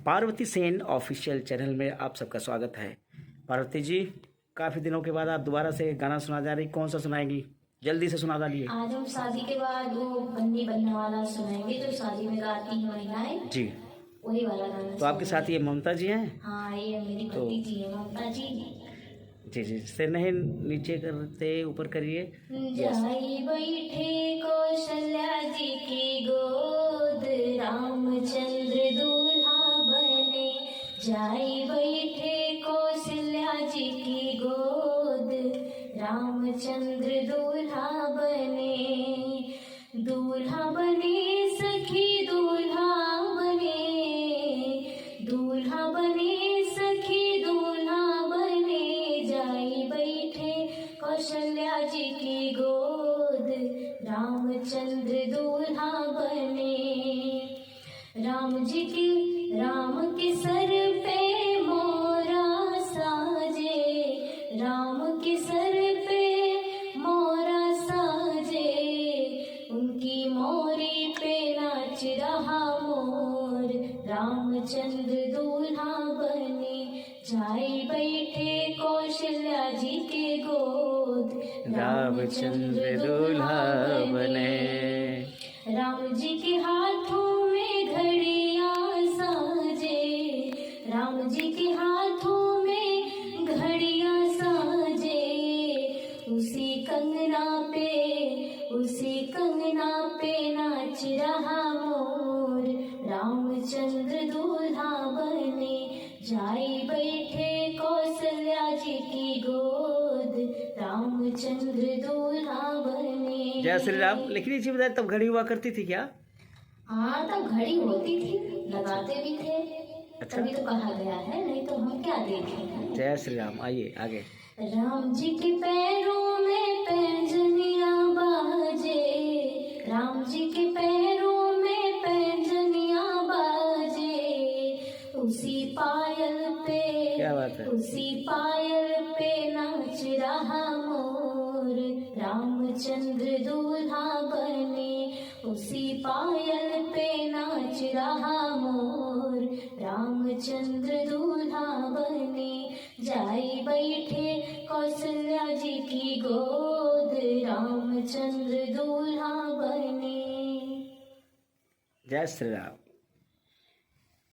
Parvati Sen official channel में आप सबका स्वागत है। पार्वती जी, काफ़ी दिनों के बाद आप दोबारा से गाना सुना जा रही, कौन सा सुनाएंगी? जल्दी से सुना डालिए। आज हम शादी के बाद वो बन्नी बनने वाला सुनाएंगे जो शादी में गाती हैं महिलाएं। जी, वही वाला गाना। तो आपके साथ ये ममता जी हैं? हाँ, ये मेरी तो भतीजी है ममता जी। जी जी, सिर नहीं नीचे करते, ऊपर करिए। जाई बैठे कौशल्या जी की गोद, रामचंद्र दूल्हा बने। जाई बैठे कौशल्या जी की गोद, रामचंद्र दूल्हा बने। दूल्हा बने सखी दूल्हा बने, दूल्हा बने सखी दूल्हा बने। जाई बैठे कौशल्या जी की गोद, रामचंद्र दूल्हा बने। राम के सर पे मोरा साजे, राम के सर पे मोरा साजे। उनकी मोरी पे नाच रहा मोर, रामचंद्र दूल्हा बने। जाई बैठे कौशल्या जी के गोद, रामचंद्र दूल्हा बने। राम जी के हाथों में घड़ियां साजे, राम जी के हाथों में घड़ियां साजे। उसी कंगना पे नाच रहा मोर, रामचंद्र दूल्हा बने। जाई बैठे कौशल्या जी की गोद, रामचंद्र दूल्हा बने। जय श्री राम। लेकिन ये चीज बताए, तब घड़ी हुआ करती थी क्या? हाँ, तब घड़ी होती थी, लगाते भी थे। अच्छा। तभी तो कहा गया है, नहीं तो हम क्या देखें। जय श्री राम। आइए आगे। राम जी के पैरों में पैंजनियां बाजे, राम जी के पैरों में पैंजनियां बाजे। उसी पायल पे, क्या बात है? उसी पायल पे नाच रहा मोर, रामचंद्र दूल्हा बने। उसी पायल पे नाच रहा मोर, रामचंद्र दूल्हा बने। जाई बैठे कौशल्या जी की गोद, रामचंद्र दूल्हा बने। जय श्री राम।